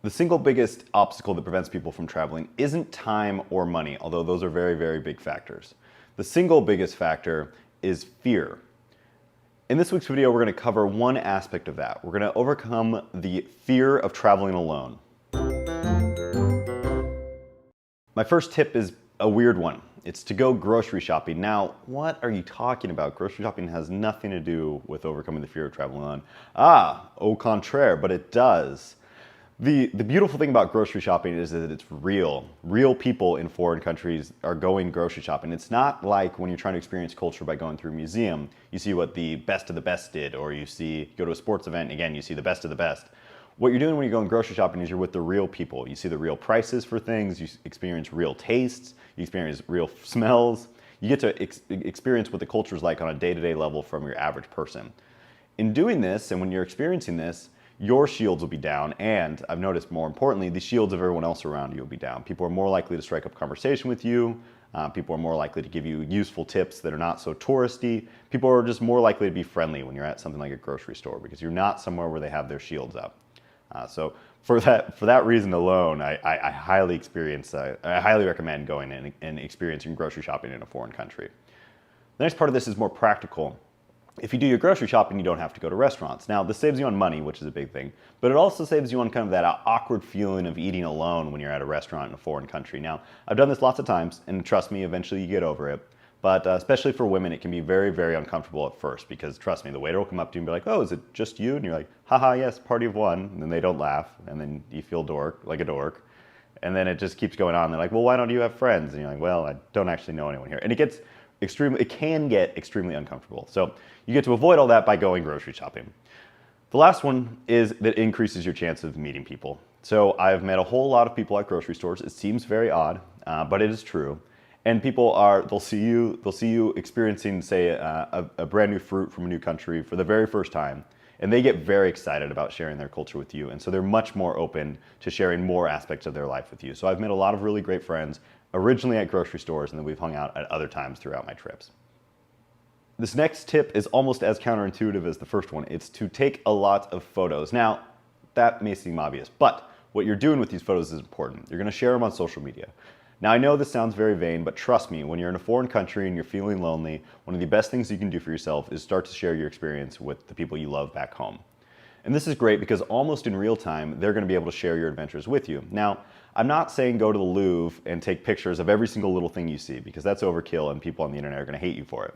The single biggest obstacle that prevents people from traveling isn't time or money, although those are very, very big factors. The single biggest factor is fear. In this week's video, we're going to cover one aspect of that. We're going to overcome the fear of traveling alone. My first tip is a weird one. It's to go grocery shopping. Now, what are you talking about? Grocery shopping has nothing to do with overcoming the fear of traveling alone. Au contraire, but it does. The beautiful thing about grocery shopping is that it's real. Real people in foreign countries are going grocery shopping. It's not like when you're trying to experience culture by going through a museum. You see what the best of the best did, or you go to a sports event, and again, you see the best of the best. What you're doing when you're going grocery shopping is you're with the real people. You see the real prices for things, you experience real tastes, you experience real smells. You get to experience what the culture is like on a day-to-day level from your average person. In doing this, and when you're experiencing this, your shields will be down, and I've noticed more importantly, the shields of everyone else around you will be down. People are more likely to strike up conversation with you. People are more likely to give you useful tips that are not so touristy. People are just more likely to be friendly when you're at something like a grocery store because you're not somewhere where they have their shields up. So for that reason alone, I highly recommend going and experiencing grocery shopping in a foreign country. The next part of this is more practical. If you do your grocery shopping, you don't have to go to restaurants. Now, this saves you on money, which is a big thing, but it also saves you on kind of that awkward feeling of eating alone when you're at a restaurant in a foreign country. Now, I've done this lots of times, and trust me, eventually you get over it. But especially for women, it can be very, very uncomfortable at first because, trust me, the waiter will come up to you and be like, "Oh, is it just you?" And you're like, "Haha, yes, party of one." And then they don't laugh, and then you feel like a dork. And then it just keeps going on. They're like, "Well, why don't you have friends?" And you're like, "Well, I don't actually know anyone here." And it can get extremely uncomfortable. So you get to avoid all that by going grocery shopping. The last one is that it increases your chance of meeting people. So I've met a whole lot of people at grocery stores. It seems very odd, but it is true. And they'll see you experiencing, say, a brand new fruit from a new country for the very first time. And they get very excited about sharing their culture with you. And so they're much more open to sharing more aspects of their life with you. So I've met a lot of really great friends, originally at grocery stores, and then we've hung out at other times throughout my trips. This next tip is almost as counterintuitive as the first one. It's to take a lot of photos. Now, that may seem obvious, but what you're doing with these photos is important. You're going to share them on social media. Now, I know this sounds very vain, but trust me, when you're in a foreign country and you're feeling lonely, one of the best things you can do for yourself is start to share your experience with the people you love back home. And this is great because almost in real time, they're going to be able to share your adventures with you. Now, I'm not saying go to the Louvre and take pictures of every single little thing you see because that's overkill and people on the internet are going to hate you for it.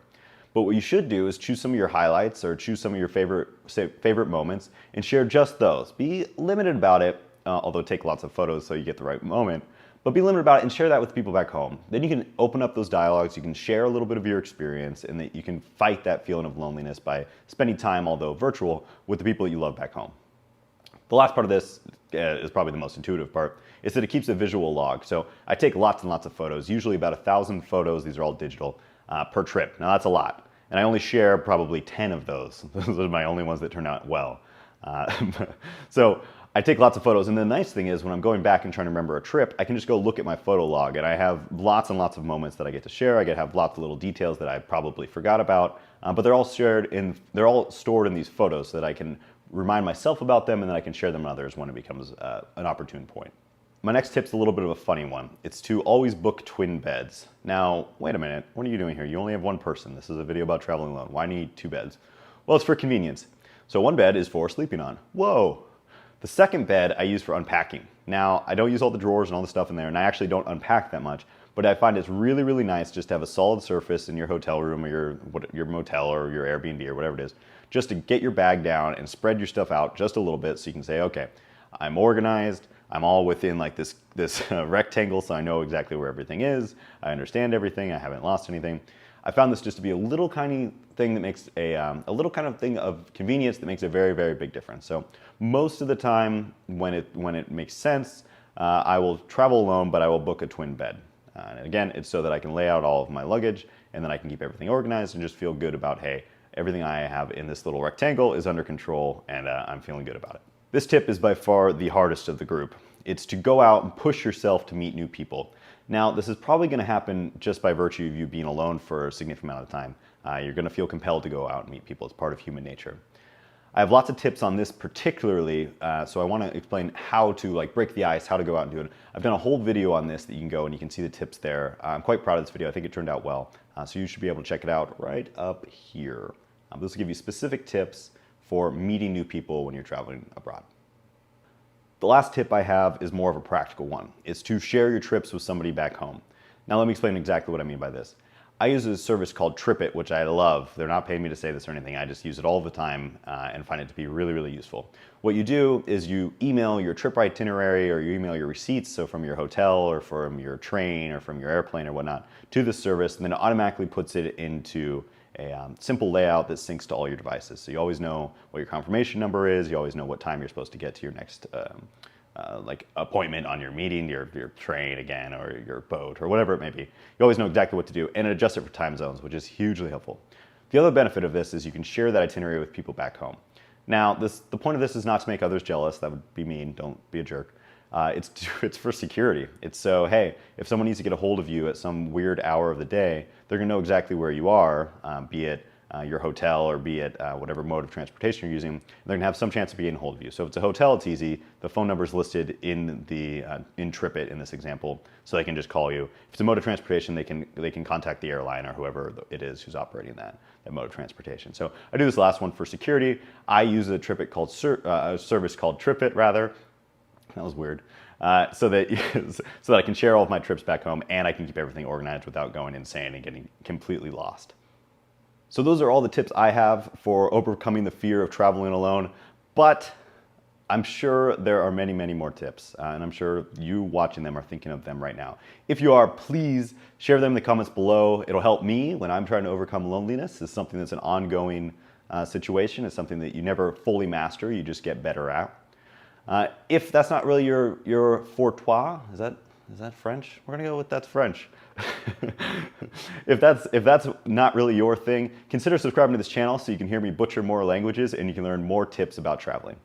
But what you should do is choose some of your highlights or choose some of your favorite moments and share just those. Be limited about it, although take lots of photos so you get the right moment. But be limited about it and share that with people back home. Then you can open up those dialogues, you can share a little bit of your experience, and that you can fight that feeling of loneliness by spending time, although virtual, with the people that you love back home. The last part of this is probably the most intuitive part, is that it keeps a visual log. So I take lots and lots of photos, usually about 1,000 photos, these are all digital, per trip. Now that's a lot. And I only share probably 10 of those. Those are my only ones that turn out well. So I take lots of photos, and the nice thing is when I'm going back and trying to remember a trip, I can just go look at my photo log, and I have lots and lots of moments that I get to share. I get to have lots of little details that I probably forgot about, but they're all stored in these photos so that I can remind myself about them, and then I can share them with others when it becomes an opportune point. My next tip's a little bit of a funny one. It's to always book twin beds. Now, wait a minute, what are you doing here? You only have one person. This is a video about traveling alone. Why need two beds? Well, it's for convenience. So one bed is for sleeping on. Whoa! The second bed I use for unpacking. Now, I don't use all the drawers and all the stuff in there, and I actually don't unpack that much, but I find it's really, really nice just to have a solid surface in your hotel room or your motel or your Airbnb or whatever it is, just to get your bag down and spread your stuff out just a little bit so you can say, okay, I'm organized, I'm all within like this rectangle so I know exactly where everything is, I understand everything, I haven't lost anything. I found this just to be a little tiny thing that makes a little kind of thing of convenience that makes a very, very big difference. So most of the time when it makes sense, I will travel alone, but I will book a twin bed. And again, it's so that I can lay out all of my luggage and then I can keep everything organized and just feel good about, hey, everything I have in this little rectangle is under control and I'm feeling good about it. This tip is by far the hardest of the group. It's to go out and push yourself to meet new people. Now, this is probably going to happen just by virtue of you being alone for a significant amount of time. You're going to feel compelled to go out and meet people. It's part of human nature. I have lots of tips on this particularly, so I want to explain how to like break the ice, how to go out and do it. I've done a whole video on this that you can go and you can see the tips there. I'm quite proud of this video. I think it turned out well. So you should be able to check it out right up here. This will give you specific tips for meeting new people when you're traveling abroad. The last tip I have is more of a practical one. It's to share your trips with somebody back home. Now let me explain exactly what I mean by this. I use a service called TripIt, which I love. They're not paying me to say this or anything. I just use it all the time and find it to be really, really useful. What you do is you email your trip itinerary or you email your receipts, so from your hotel or from your train or from your airplane or whatnot, to the service, and then it automatically puts it into a simple layout that syncs to all your devices. So you always know what your confirmation number is, you always know what time you're supposed to get to your next like appointment on your meeting, your train again, or your boat, or whatever it may be. You always know exactly what to do, and it adjusts it for time zones, which is hugely helpful. The other benefit of this is you can share that itinerary with people back home. Now, the point of this is not to make others jealous. That would be mean. Don't be a jerk. It's for security. It's so, hey, if someone needs to get a hold of you at some weird hour of the day, they're going to know exactly where you are, be it your hotel or be it whatever mode of transportation you're using. They're going to have some chance of getting a hold of you. So if it's a hotel, it's easy. The phone number is listed in the in TripIt in this example, so they can just call you. If it's a mode of transportation, they can contact the airline or whoever it is who's operating that mode of transportation. So I do this last one for security. I use a TripIt called service called TripIt rather. That was weird. So that I can share all of my trips back home and I can keep everything organized without going insane and getting completely lost. So those are all the tips I have for overcoming the fear of traveling alone, but I'm sure there are many, many more tips, and I'm sure you watching them are thinking of them right now. If you are, please share them in the comments below. It'll help me when I'm trying to overcome loneliness. It's something that's an ongoing situation. It's something that you never fully master, you just get better at. If that's not really your forte, is that French? We're gonna go with that's French. If that's not really your thing, consider subscribing to this channel so you can hear me butcher more languages and you can learn more tips about traveling.